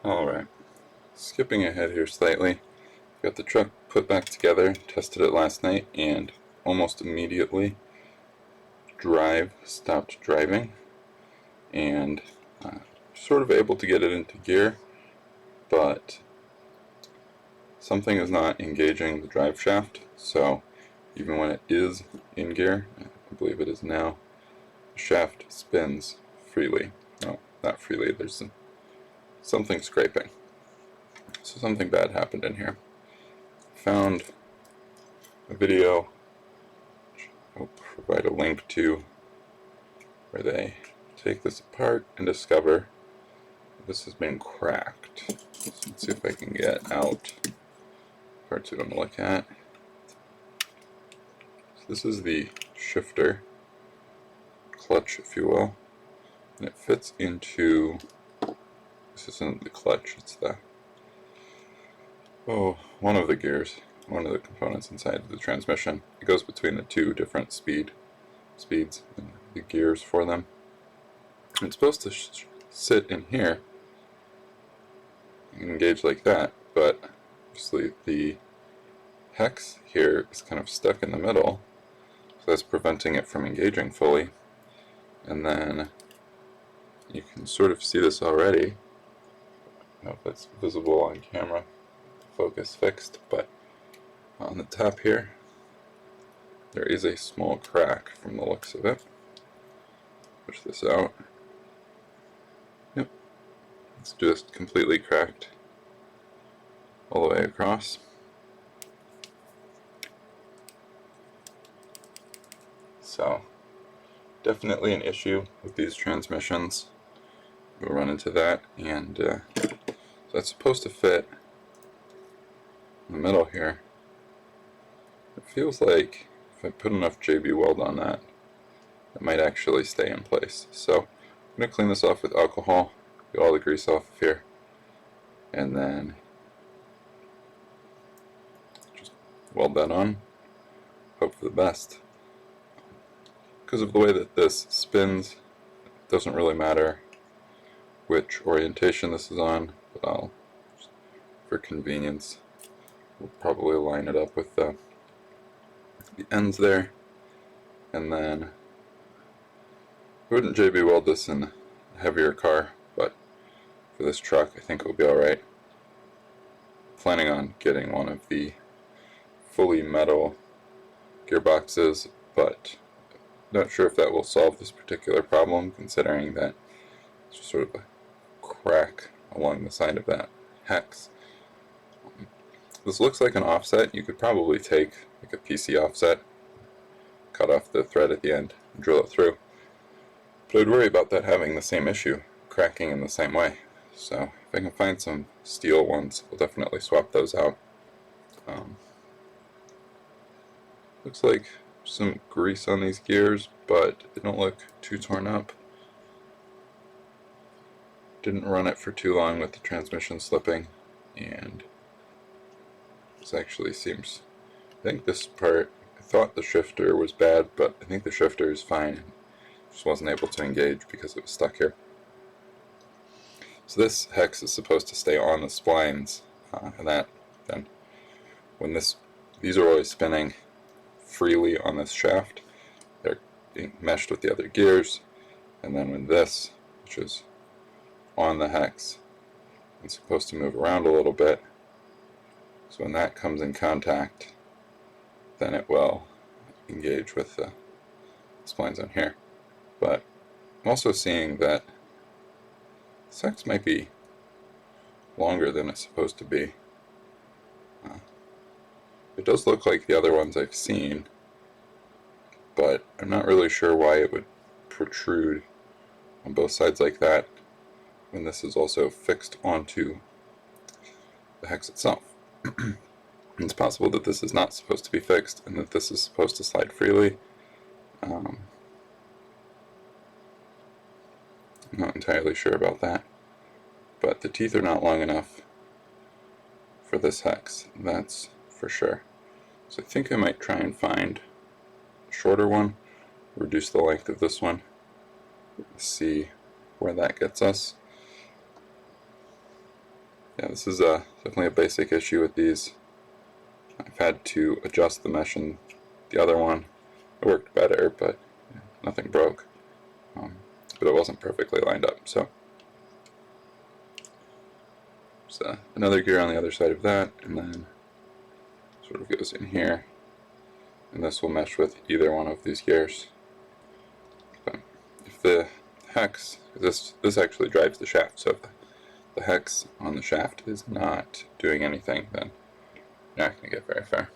Alright, skipping ahead here slightly, got the truck put back together, tested it last night, and almost immediately drive stopped driving, and sort of able to get it into gear, but something is not engaging the drive shaft, so even when it is in gear, I believe it is now, the shaft spins freely. No, not freely, there's something scraping. So something bad happened in here. Found a video, which I'll provide a link to, where they take this apart and discover this has been cracked. So let's see if I can get out parts we want to look at. So this is the shifter, clutch if you will, and it fits into, this isn't the clutch, it's the, one of the gears, one of the components inside of the transmission. It goes between the two different speeds and the gears for them. And it's supposed to sit in here and engage like that, but obviously the hex here is kind of stuck in the middle, so that's preventing it from engaging fully. And then you can sort of see this already. I don't know if that's visible on camera, focus fixed, but on the top here there is a small crack from the looks of it. Push this out. Yep, it's just completely cracked all the way across. So definitely an issue with these transmissions. We'll run into that, and so that's supposed to fit in the middle here. It feels like if I put enough JB weld on that, it might actually stay in place. So I'm going to clean this off with alcohol, get all the grease off of here, and then just weld that on, hope for the best. Because of the way that this spins, it doesn't really matter which orientation this is on, but I'll, for convenience, we'll probably line it up with the ends there, and then I wouldn't JB weld this in a heavier car, but for this truck I think it will be alright. Planning on getting one of the fully metal gearboxes, but not sure if that will solve this particular problem, considering that it's just sort of a crack along the side of that hex. This looks like an offset. You could probably take like a PC offset, cut off the thread at the end, and drill it through. But I'd worry about that having the same issue, cracking in the same way. So if I can find some steel ones, I'll definitely swap those out. Looks like some grease on these gears, but they don't look too torn up. Didn't run it for too long with the transmission slipping, and this actually seems, I think this part, I thought the shifter was bad, but I think the shifter is fine. Just wasn't able to engage because it was stuck here. So this hex is supposed to stay on the splines, and that then when these are always spinning freely on this shaft, they're being meshed with the other gears, and then when this, which is on the hex, it's supposed to move around a little bit, so when that comes in contact, then it will engage with the splines on here. But I'm also seeing that this hex might be longer than it's supposed to be. It does look like the other ones I've seen, but I'm not really sure why it would protrude on both sides like that when this is also fixed onto the hex itself. It's possible that this is not supposed to be fixed and that this is supposed to slide freely. I'm not entirely sure about that, but the teeth are not long enough for this hex, that's for sure. So I think I might try and find a shorter one, reduce the length of this one, see where that gets us. Yeah, this is definitely a basic issue with these. I've had to adjust the mesh in the other one. It worked better, but nothing broke. But it wasn't perfectly lined up. So there's another gear on the other side of that, and then sort of goes in here, and this will mesh with either one of these gears. But if the hex, this actually drives the shaft, so if the hex on the shaft is not doing anything, then you're not going to get very far.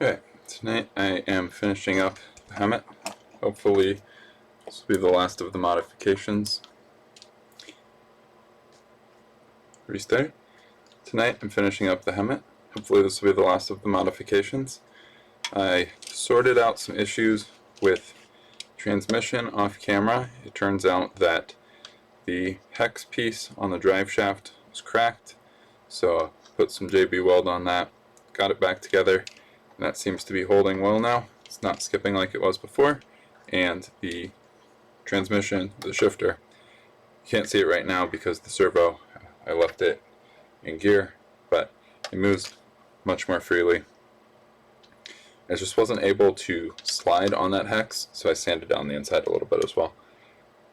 Okay, tonight I am finishing up the HEMTT. Hopefully this will be the last of the modifications. Restart. Tonight I'm finishing up the HEMTT. Hopefully this will be the last of the modifications. I sorted out some issues with transmission off camera. It turns out that the hex piece on the drive shaft was cracked, so I put some JB weld on that, got it back together, and that seems to be holding well now. It's not skipping like it was before, and the transmission, the shifter, you can't see it right now because the servo, I left it in gear, but it moves much more freely. I just wasn't able to slide on that hex, so I sanded down the inside a little bit as well.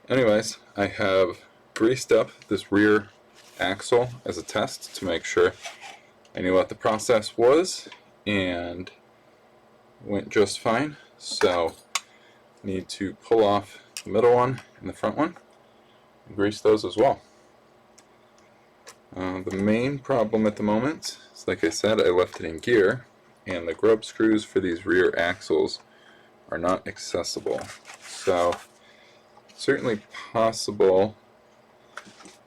Anyways, I have greased up this rear axle as a test to make sure I knew what the process was, and went just fine. So I need to pull off the middle one and the front one and grease those as well. The main problem at the moment is, like I said, I left it in gear, and the grub screws for these rear axles are not accessible. So certainly possible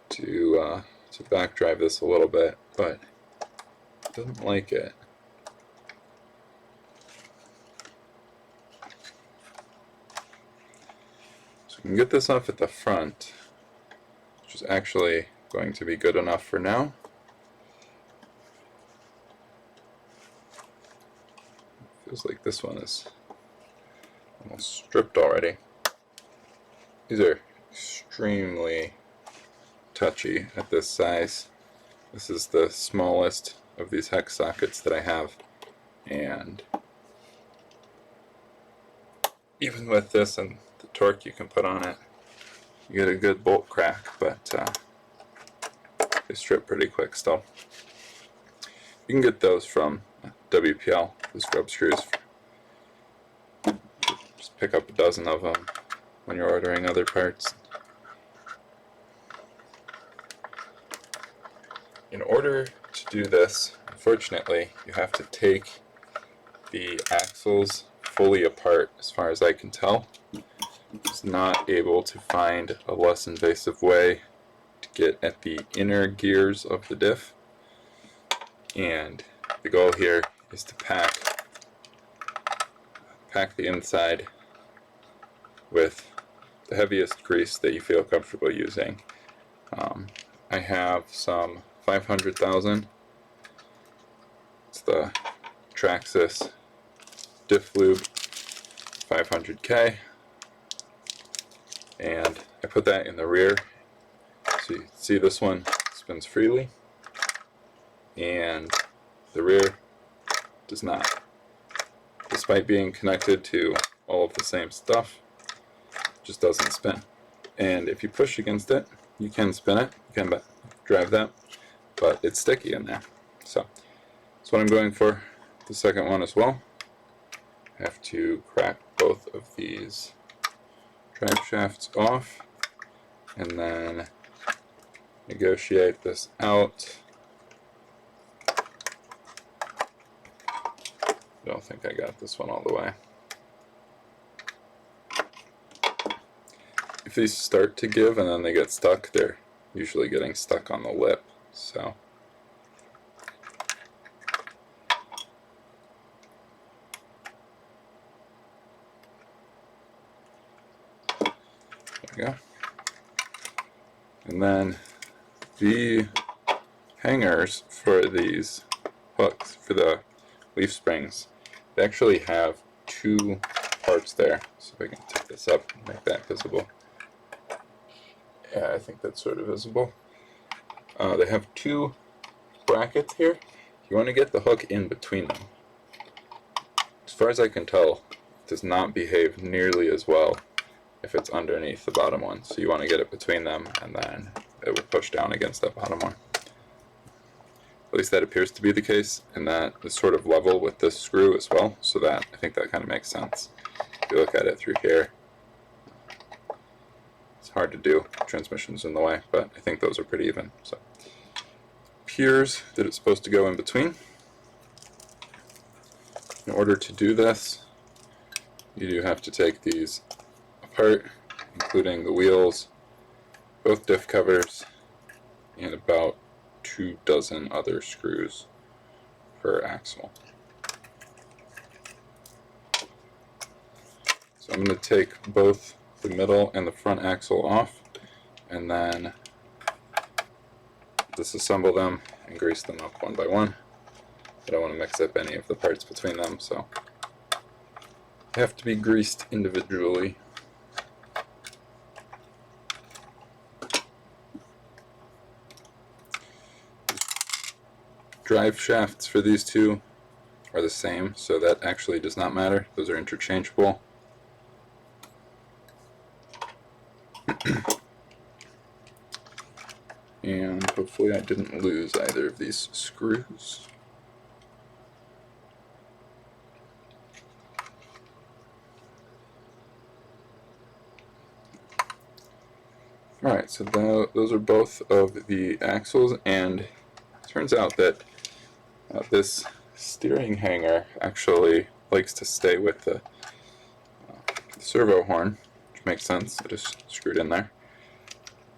to back drive this a little bit, but it doesn't like it. So we can get this off at the front, which is actually going to be good enough for now. Feels like this one is almost stripped already. These are extremely touchy at this size. This is the smallest of these hex sockets that I have, and even with this and the torque you can put on it, you get a good bolt crack, but they strip pretty quick still. You can get those from WPL, the scrub screws. Just pick up a dozen of them when you're ordering other parts. In order to do this, unfortunately, you have to take the axles fully apart, as far as I can tell. I'm just not able to find a less invasive way to get at the inner gears of the diff, and the goal here is to pack the inside with the heaviest grease that you feel comfortable using. I have some 500,000. It's the Traxxas diff lube 500K, and I put that in the rear. So you see this one spins freely, and the rear does not. Despite being connected to all of the same stuff, it just doesn't spin. And if you push against it, you can spin it, you can drive that, but it's sticky in there. So that's what I'm going for the second one as well. I have to crack both of these drive shafts off and then negotiate this out. I don't think I got this one all the way. If these start to give and then they get stuck, they're usually getting stuck on the lip. So there we go. And then the hangers for these hooks, for the leaf springs, they actually have two parts there. So if I can tip this up and make that visible. Yeah, I think that's sort of visible. They have two brackets here. You want to get the hook in between them. As far as I can tell, it does not behave nearly as well if it's underneath the bottom one. So you want to get it between them, and then it will push down against that bottom one. At least that appears to be the case, and that is sort of level with this screw as well, so that I think that kind of makes sense. If you look at it through here, it's hard to do, transmission's in the way, but I think those are pretty even. So appears that it's supposed to go in between. in order to do this, you do have to take these apart, including the wheels, both diff covers, and about 24 other screws per axle. So I'm going to take both the middle and the front axle off, and then disassemble them and grease them up one by one. I don't want to mix up any of the parts between them, so they have to be greased individually. Drive shafts for these two are the same, so that actually does not matter. Those are interchangeable. And hopefully I didn't lose either of these screws. Alright, so those are both of the axles, and it turns out that this steering hanger actually likes to stay with the servo horn, which makes sense. I just screwed in there.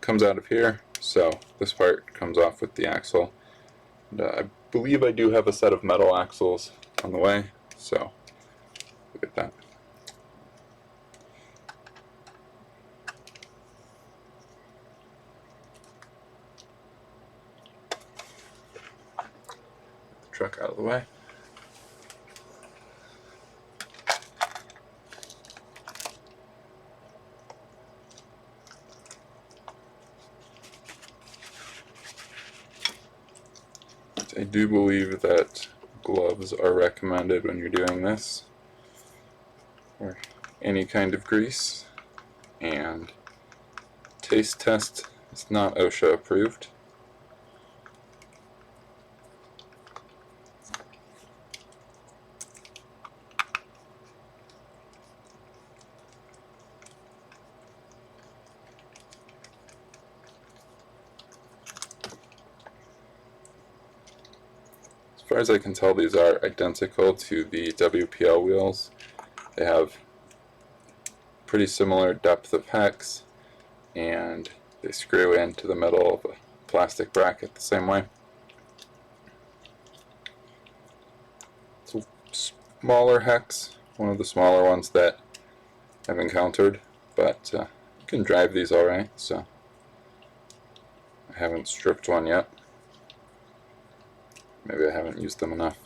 Comes out of here, so this part comes off with the axle. And, I believe I do have a set of metal axles on the way, so look at that. Get the truck out of the way. I do believe that gloves are recommended when you're doing this, or any kind of grease, and taste test is not OSHA approved. As far as I can tell, these are identical to the WPL wheels. They have pretty similar depth of hex, and they screw into the middle of a plastic bracket the same way. It's a smaller hex, one of the smaller ones that I've encountered, but you can drive these alright, so I haven't stripped one yet. Maybe I haven't used them enough.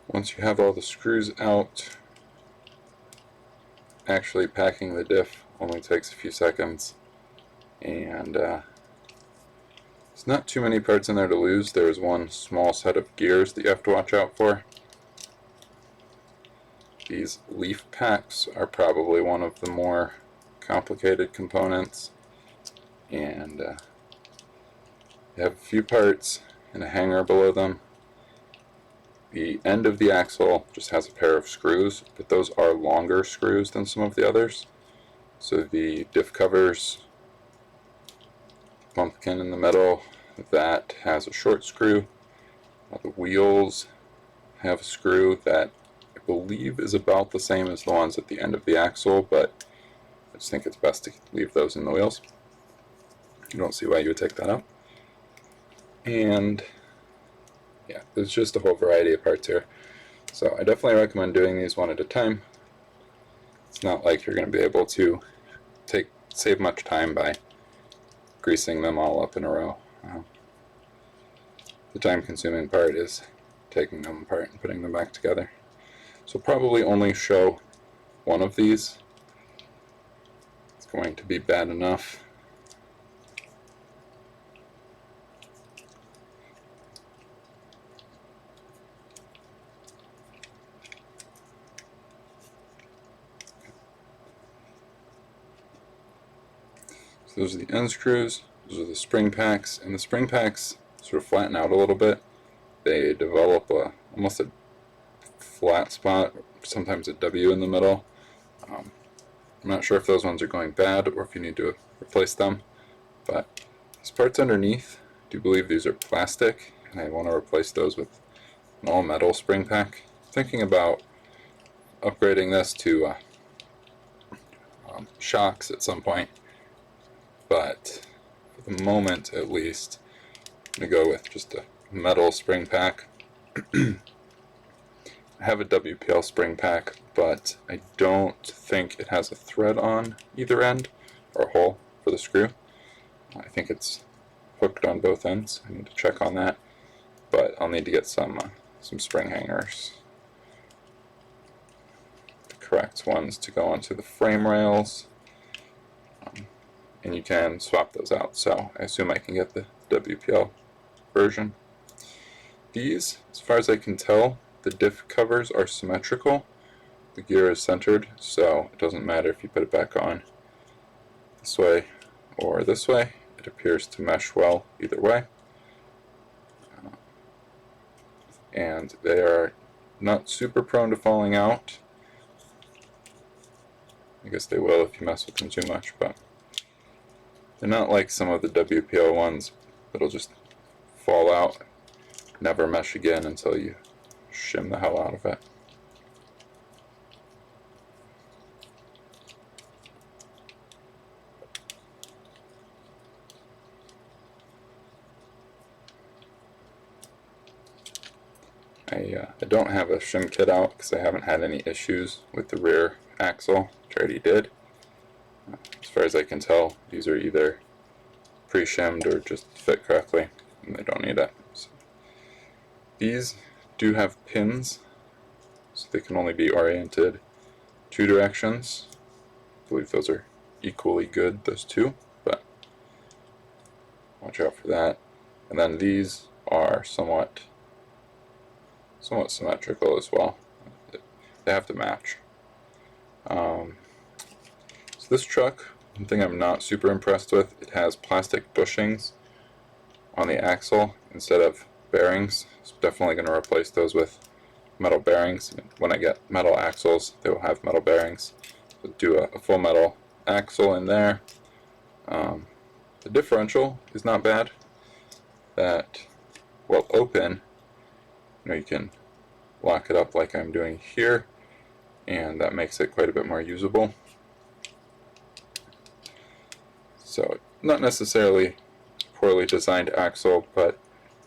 Once you have all the screws out, actually packing the diff only takes a few seconds, and there's not too many parts in there to lose. There's one small set of gears that you have to watch out for. These leaf packs are probably one of the more complicated components, and they have a few parts and a hanger below them. The end of the axle just has a pair of screws, but those are longer screws than some of the others. So the diff covers, pumpkin in the middle, that has a short screw. The wheels have a screw that I believe is about the same as the ones at the end of the axle, but I just think it's best to leave those in the wheels. I don't see why you would take that out. And yeah, there's just a whole variety of parts here. So I definitely recommend doing these one at a time. It's not like you're going to be able to save much time by greasing them all up in a row. The time-consuming part is taking them apart and putting them back together. So probably only show one of these. It's going to be bad enough. So those are the end screws, those are the spring packs, and the spring packs sort of flatten out a little bit. They develop almost a flat spot, sometimes a W in the middle. I'm not sure if those ones are going bad or if you need to replace them, but these parts underneath, I do believe these are plastic, and I want to replace those with an all-metal spring pack. I'm thinking about upgrading this to shocks at some point, but for the moment at least, I'm going to go with just a metal spring pack. I have a WPL spring pack, but I don't think it has a thread on either end, or a hole for the screw. I think it's hooked on both ends. I need to check on that, but I'll need to get some spring hangers, the correct ones to go onto the frame rails, and you can swap those out, so I assume I can get the WPL version. These, as far as I can tell, the diff covers are symmetrical. The gear is centered, so it doesn't matter if you put it back on this way or this way. It appears to mesh well either way. And they are not super prone to falling out. I guess they will if you mess with them too much, but they're not like some of the WPL ones that'll just fall out, never mesh again until you shim the hell out of it. I don't have a shim kit out because I haven't had any issues with the rear axle, which I already did. As far as I can tell, these are either pre-shimmed or just fit correctly, and they don't need it. So these do have pins, so they can only be oriented 2 directions. I believe those are equally good, those two, but watch out for that. And then these are somewhat symmetrical as well. They have to match. So this truck, one thing I'm not super impressed with, it has plastic bushings on the axle instead of bearings. So definitely going to replace those with metal bearings. When I get metal axles, they will have metal bearings. So do a full metal axle in there. The differential is not bad. That will open. You can lock it up like I'm doing here, and that makes it quite a bit more usable. So not necessarily poorly designed axle, but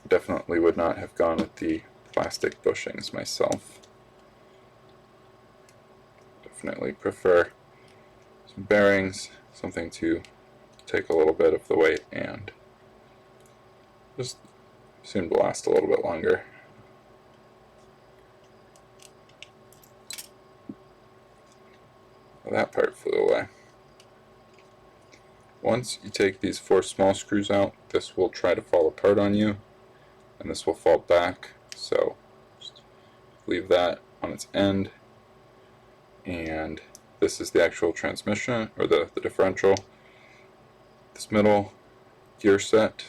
definitely would not have gone with the plastic bushings myself. Definitely prefer some bearings, something to take a little bit of the weight and just seem to last a little bit longer. That part flew away. Once you take these 4 small screws out, this will try to fall apart on you, and this will fall back, so just leave that on its end. And this is the actual transmission, or the differential. This middle gear set,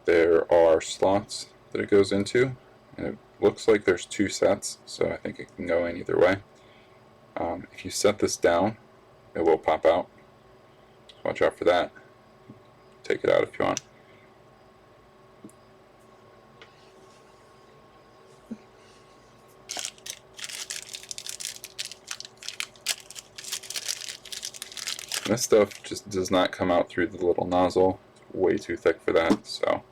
there are slots that it goes into, and it looks like there's 2 sets, so I think it can go in either way. If you set this down, it will pop out. Watch out for that. Take it out if you want. This stuff just does not come out through the little nozzle. It's way too thick for that, so.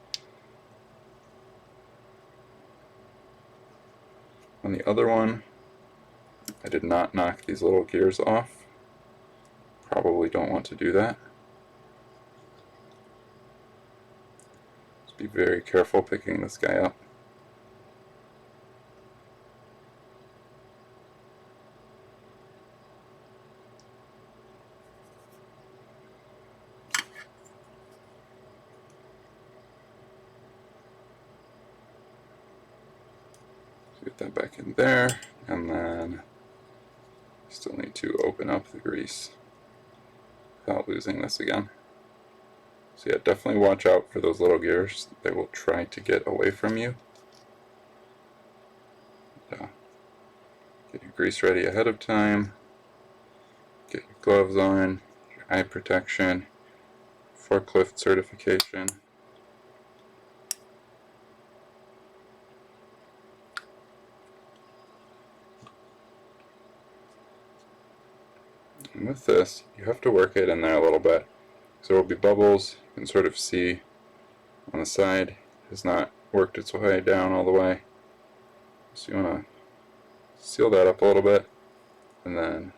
On the other one, I did not knock these little gears off. Probably don't want to do that. Just be very careful picking this guy up. Get that back in there, and then still need to open up the grease without losing this again. So yeah, definitely watch out for those little gears. They will try to get away from you. Get your grease ready ahead of time. Get gloves on, eye protection, forklift certification. And with this, you have to work it in there a little bit. So there will be bubbles. You can sort of see on the side. It has not worked its way down all the way. So you want to seal that up a little bit and then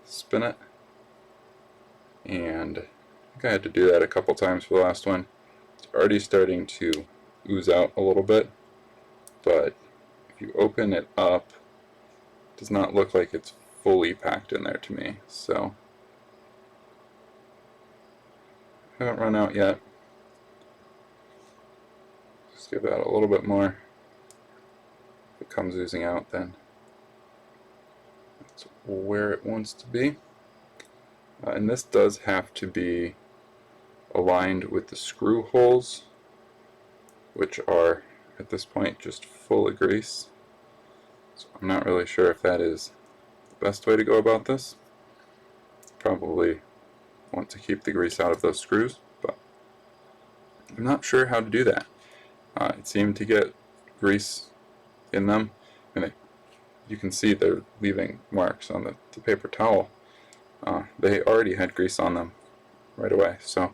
spin it. And I think I had to do that a couple times for the last one. It's already starting to ooze out a little bit, but if you open it up, it does not look like it's fully packed in there to me. So I haven't run out yet. Just give that a little bit more. If it comes oozing out, then that's where it wants to be. And this does have to be aligned with the screw holes, which are at this point just full of grease. So I'm not really sure if that is the best way to go about this. Probably want to keep the grease out of those screws, but I'm not sure how to do that. It seemed to get grease in them, and you can see they're leaving marks on the paper towel. They already had grease on them right away, so I'm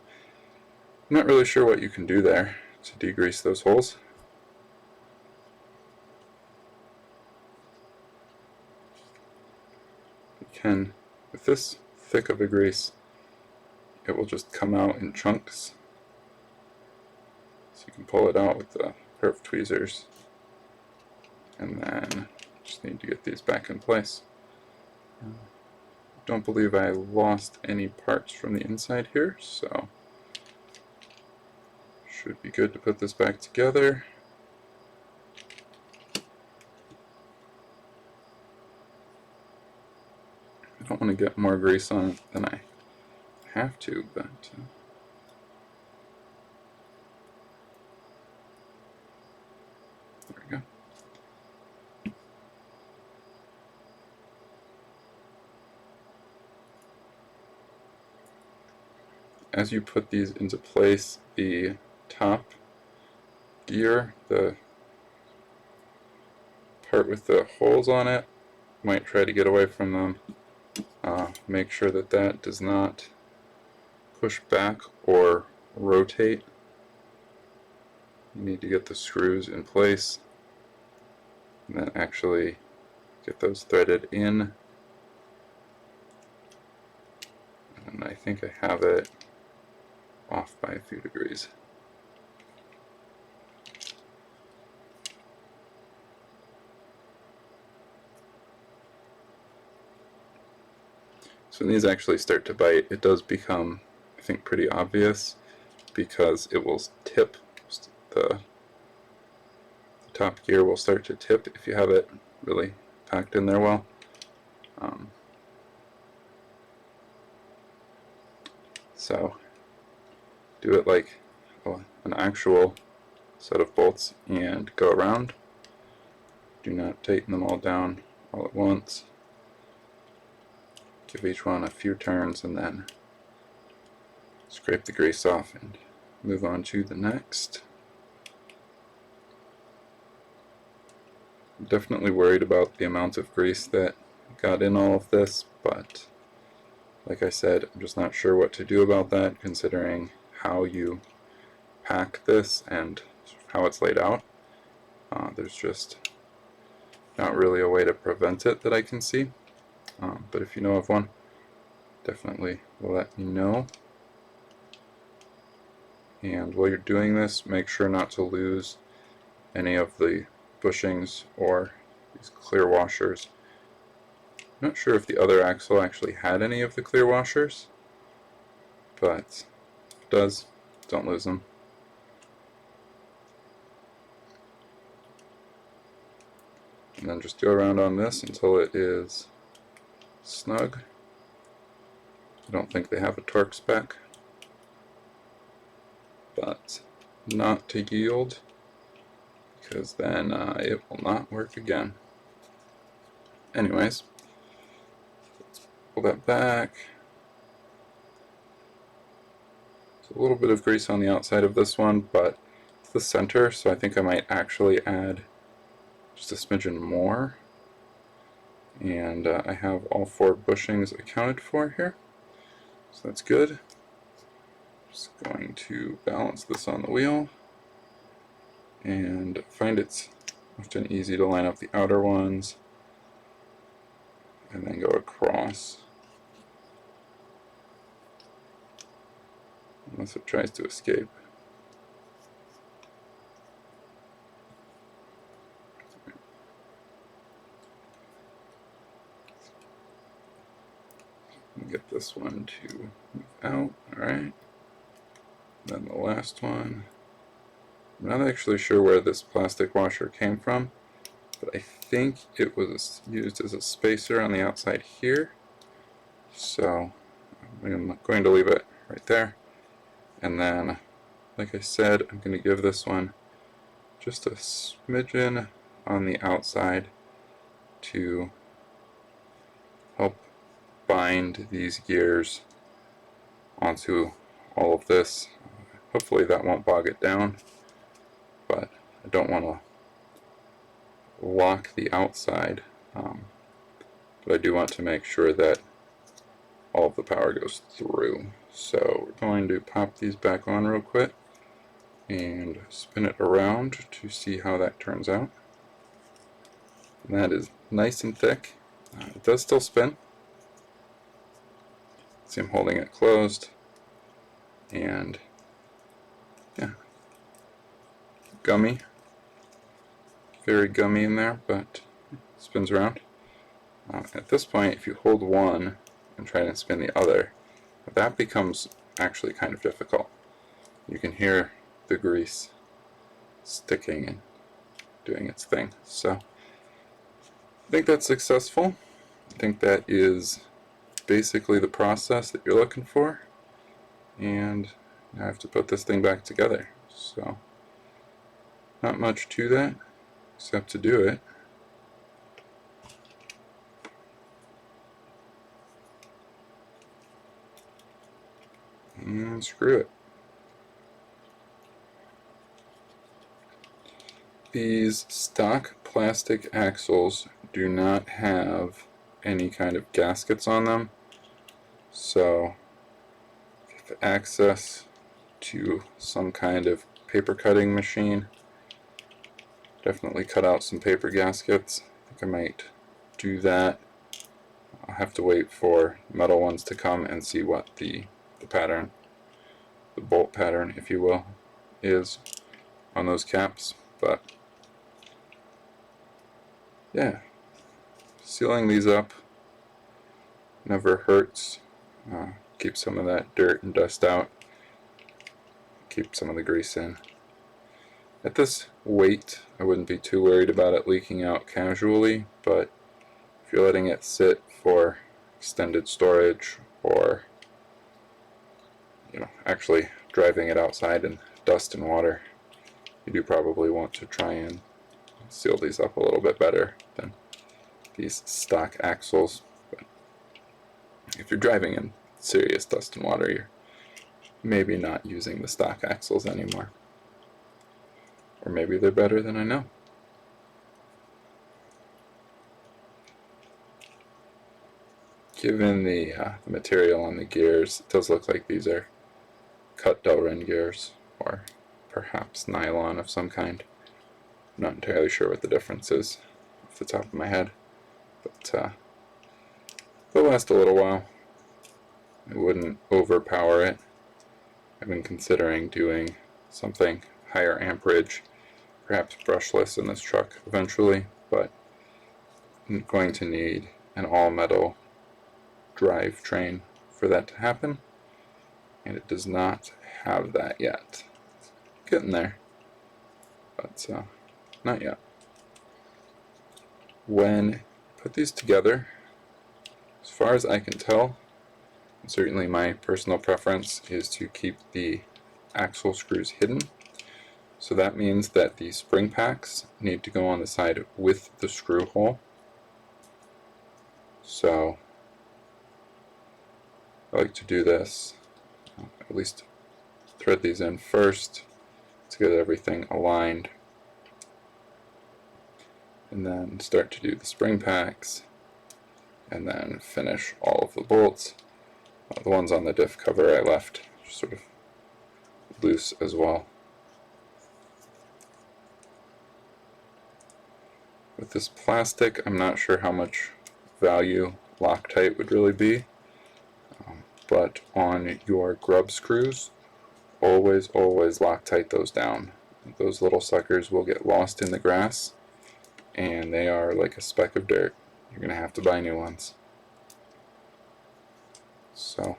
not really sure what you can do there to degrease those holes. You can, with this thick of a grease, it will just come out in chunks. So you can pull it out with a pair of tweezers, and then just need to get these back in place. Don't believe I lost any parts from the inside here, so should be good to put this back together. I don't want to get more grease on it than I have to, but there we go. As you put these into place, the top gear, the part with the holes on it, might try to get away from them. Make sure that that does not push back or rotate. You need to get the screws in place and then actually get those threaded in. And I think I have it off by a few degrees. So when these actually start to bite, it does become, I think, pretty obvious, because it will tip. The top gear will start to tip if you have it really packed in there well. So do it like an actual set of bolts and go around. Do not tighten them all down all at once. Give each one a few turns and then scrape the grease off and move on to the next. I'm definitely worried about the amount of grease that got in all of this, but like I said, I'm just not sure what to do about that, considering how you pack this and how it's laid out. There's just not really a way to prevent it that I can see. But if you know of one, definitely let me know. And while you're doing this, make sure not to lose any of the bushings or these clear washers. I'm not sure if the other axle actually had any of the clear washers, but if it does, don't lose them. And then just go around on this until it is snug. I don't think they have a torque spec, but not to yield, because then it will not work again. Anyways, let's pull that back, a little bit of grease on the outside of this one, but it's the center, so I think I might actually add just a smidgen more. And I have all 4 bushings accounted for here, so that's good. Just going to balance this on the wheel and find it's often easy to line up the outer ones and then go across, unless it tries to escape. Get this one to move out. Alright. Then the last one. I'm not actually sure where this plastic washer came from, but I think it was used as a spacer on the outside here. So I'm going to leave it right there. And then, like I said, I'm going to give this one just a smidgen on the outside to help bind these gears onto all of this. Hopefully that won't bog it down, but I don't want to lock the outside, but I do want to make sure that all of the power goes through. So we're going to pop these back on real quick and spin it around to see how that turns out. And that is nice and thick. It does still spin. See, I'm holding it closed, and yeah, gummy, very gummy in there, but it spins around. At this point, if you hold one and try to spin the other, that becomes actually kind of difficult. You can hear the grease sticking and doing its thing. So I think that's successful. I think that is basically the process that you're looking for, and now I have to put this thing back together. So not much to that except to do it. And screw it. These stock plastic axles do not have any kind of gaskets on them, so if you have access to some kind of paper cutting machine, definitely cut out some paper gaskets. I think I might do that. I'll have to wait for metal ones to come and see what the pattern, the bolt pattern, if you will, is on those caps. But yeah, sealing these up never hurts. Keep some of that dirt and dust out, keep some of the grease in. At this weight, I wouldn't be too worried about it leaking out casually, but if you're letting it sit for extended storage, or actually driving it outside in dust and water, you do probably want to try and seal these up a little bit better than these stock axles. But if you're driving in serious dust and water, you're maybe not using the stock axles anymore. Or maybe they're better than I know. Given the material on the gears, it does look like these are cut Delrin gears, or perhaps nylon of some kind. I'm not entirely sure what the difference is off the top of my head, but they'll last a little while. I wouldn't overpower it. I've been considering doing something higher amperage, perhaps brushless in this truck eventually, but I'm going to need an all-metal drivetrain for that to happen, and it does not have that yet. It's getting there, but not yet. When you put these together, as far as I can tell, and certainly my personal preference is to keep the axle screws hidden. So that means that the spring packs need to go on the side with the screw hole. So I like to do this, at least thread these in first to get everything aligned, and then start to do the spring packs, and then finish all of the bolts. The ones on the diff cover I left just sort of loose as well. With this plastic, I'm not sure how much value Loctite would really be, but on your grub screws, always Loctite those down. Those little suckers will get lost in the grass, and they are like a speck of dirt. You're going to have to buy new ones. So,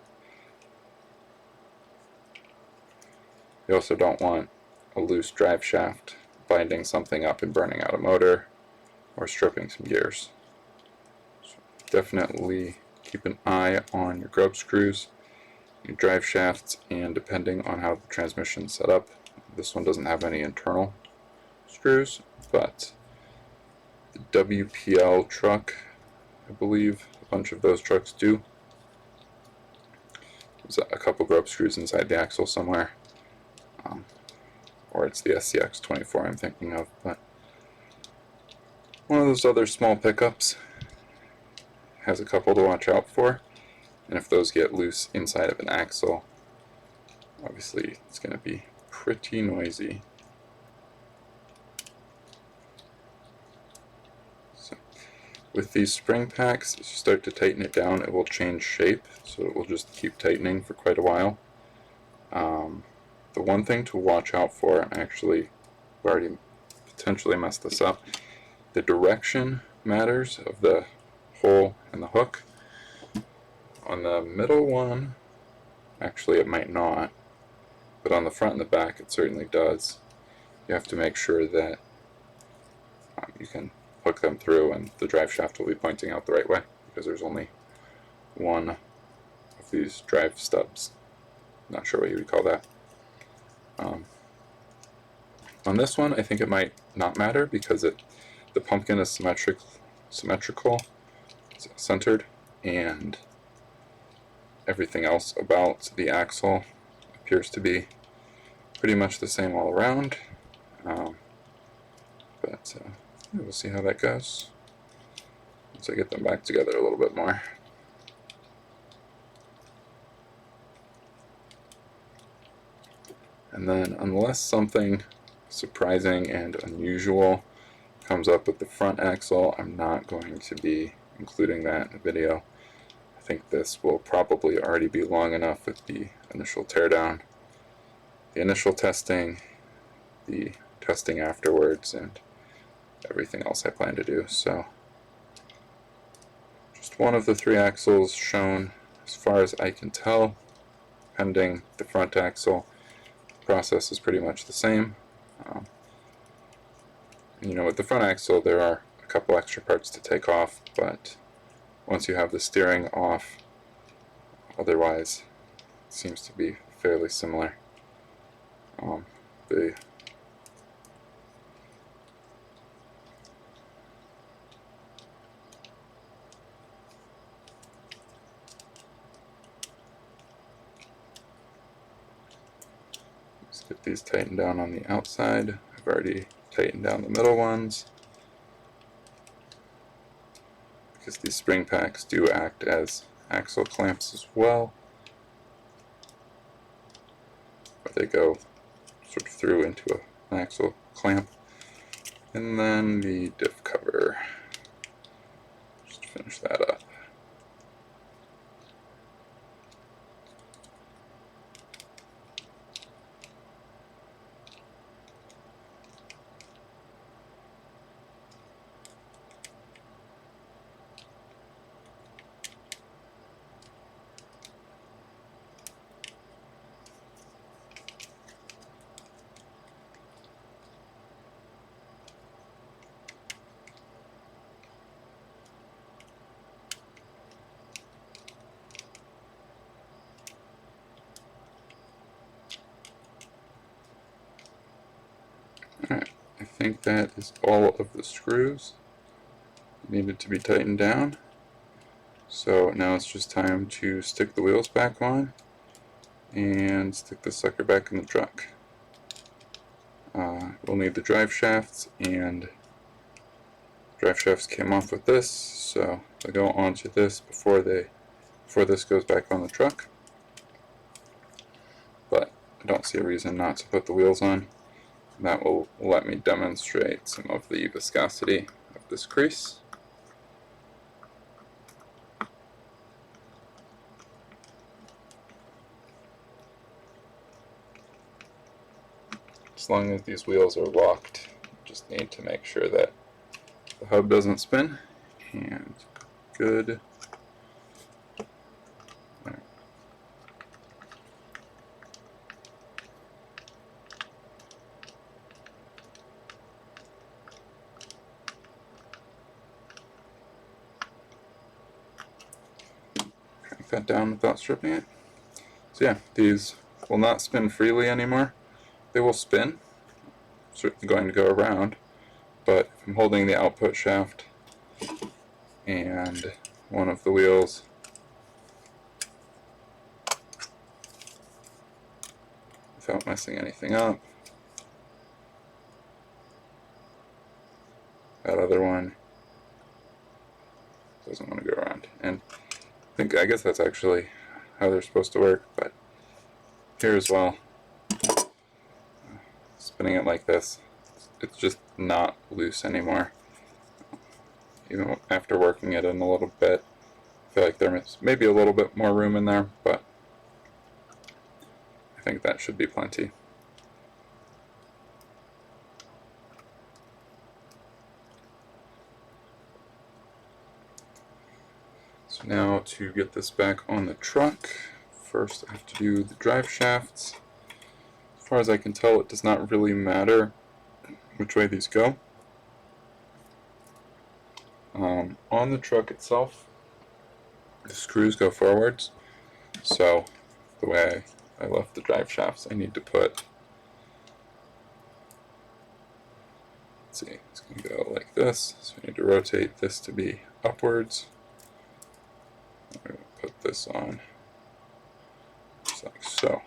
you also don't want a loose drive shaft binding something up and burning out a motor or stripping some gears. So definitely keep an eye on your grub screws, your drive shafts, and depending on how the transmission's set up. This one doesn't have any internal screws, but the WPL truck, I believe a bunch of those trucks do. There's a couple grub screws inside the axle somewhere, or it's the SCX24 I'm thinking of, but one of those other small pickups has a couple to watch out for, and if those get loose inside of an axle, obviously it's going to be pretty noisy. So, with these spring packs, as you start to tighten it down, it will change shape, so it will just keep tightening for quite a while. The one thing to watch out for, and actually I've already potentially messed this up, the direction matters of the hole and the hook. On the middle one, actually it might not, but on the front and the back it certainly does. You have to make sure that you can hook them through and the drive shaft will be pointing out the right way, because there's only one of these drive stubs. Not sure what you would call that. On this one, I think it might not matter because the pumpkin is symmetrical, it's centered, and everything else about the axle appears to be pretty much the same all around. But we'll see how that goes once I get them back together a little bit more. And then, unless something surprising and unusual comes up with the front axle, I'm not going to be including that in the video. I think this will probably already be long enough with the initial teardown, the initial testing, the testing afterwards, and everything else I plan to do. So, just one of the three axles shown as far as I can tell, pending the front axle. The process is pretty much the same. With the front axle there are a couple extra parts to take off, but once you have the steering off, otherwise it seems to be fairly similar. Let's get these tightened down on the outside. I've already tighten down the middle ones, because these spring packs do act as axle clamps as well, where they go sort of through into an axle clamp. And then the diff cover, just finish that up. Alright, I think that is all of the screws needed to be tightened down. So now it's just time to stick the wheels back on and stick this sucker back in the truck. We'll need the drive shafts, and drive shafts came off with this, so they'll go onto this before this goes back on the truck. But I don't see a reason not to put the wheels on. That will let me demonstrate some of the viscosity of this grease. As long as these wheels are locked, just need to make sure that the hub doesn't spin, and good. Crank that down without stripping it. So yeah, these will not spin freely anymore. They will spin, certainly going to go around, but if I'm holding the output shaft and one of the wheels without messing anything up, that other one doesn't want to go around. And I guess that's actually how they're supposed to work, but here as well, spinning it like this, it's just not loose anymore. Even after working it in a little bit, I feel like there's maybe a little bit more room in there, but I think that should be plenty. So now to get this back on the truck, first I have to do the drive shafts. As far as I can tell, it does not really matter which way these go. On the truck itself, the screws go forwards, so the way I left the drive shafts, I need to put, let's see, it's going to go like this, so I need to rotate this to be upwards. I'm going to put this on just like so.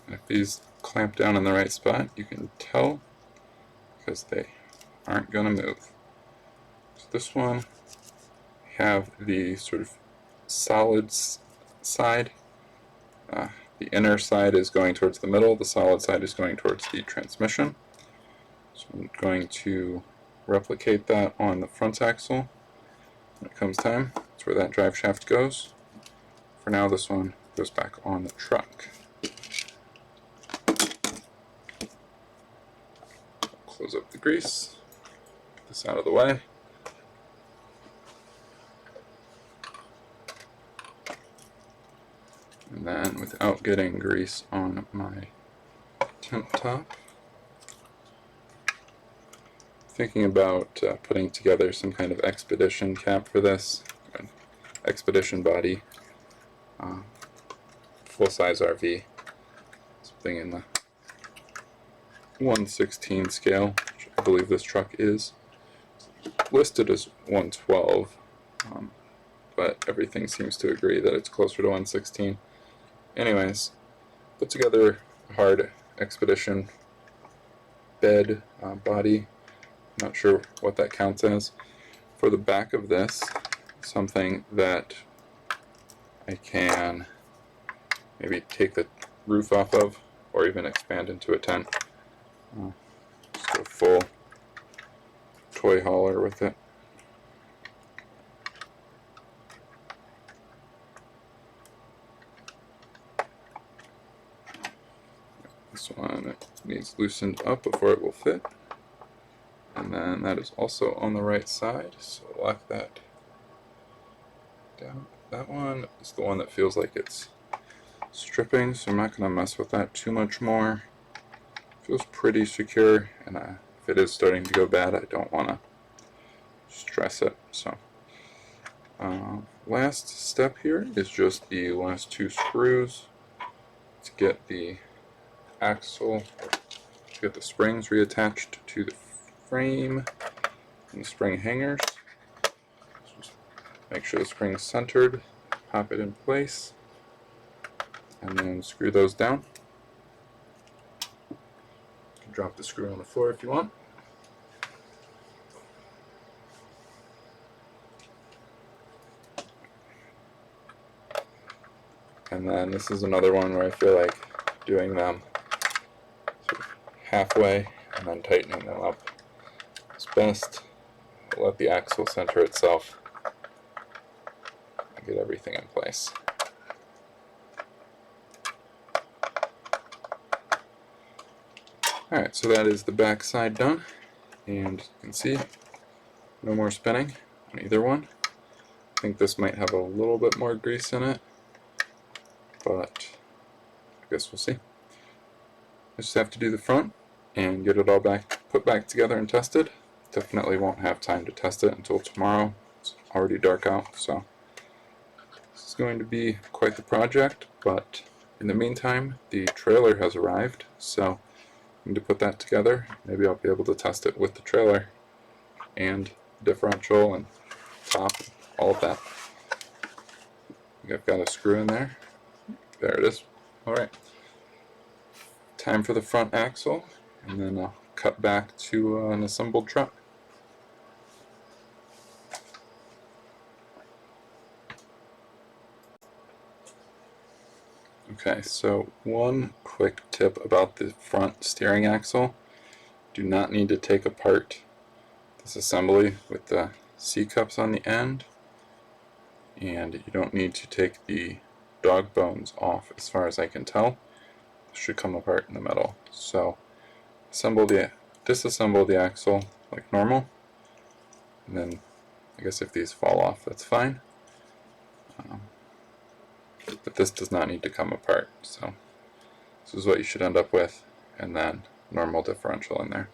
And if these clamp down in the right spot, you can tell because they aren't going to move. So this one, we have the sort of solid side. The inner side is going towards the middle, the solid side is going towards the transmission. So I'm going to replicate that on the front axle. When it comes time, that's where that drive shaft goes. For now, this one goes back on the truck. Close up the grease, get this out of the way. And then, without getting grease on my temp top, thinking about putting together some kind of expedition cap for this, an expedition body, full-size RV, something in the 1/16 scale, which I believe this truck is. Listed as 112, but everything seems to agree that it's closer to 1/16. Anyways, put together a hard expedition bed body. I'm not sure what that counts as. For the back of this, something that I can maybe take the roof off of, or even expand into a tent. Just go full toy hauler with it. This one needs loosened up before it will fit. And then that is also on the right side, so lock that down. That one is the one that feels like it's stripping, so I'm not going to mess with that too much more. Feels pretty secure, and if it is starting to go bad, I don't want to stress it. So last step here is just the last two screws to get the axle to get the springs reattached to the frame and the spring hangers. Just make sure the spring's centered, pop it in place, and then screw those down. You can drop the screw on the floor if you want. And then this is another one where I feel like doing them sort of halfway and then tightening them up is best. Let the axle center itself and get everything in place. Alright, so that is the back side done, and you can see no more spinning on either one. I think this might have a little bit more grease in it, but I guess we'll see. I just have to do the front and get it all put back together and tested. Definitely won't have time to test it until tomorrow. It's already dark out, so this is going to be quite the project, but in the meantime the trailer has arrived, so I need to put that together. Maybe I'll be able to test it with the trailer and differential and top, all of that. I've got a screw in there. There it is. Alright. Time for the front axle, and then I'll cut back to an assembled truck. Okay, so one quick tip about the front steering axle. Do not need to take apart this assembly with the C-cups on the end, and you don't need to take the dog bones off as far as I can tell. It should come apart in the middle. So disassemble the axle like normal, and then I guess if these fall off, that's fine. But this does not need to come apart, so this is what you should end up with, and then normal differential in there.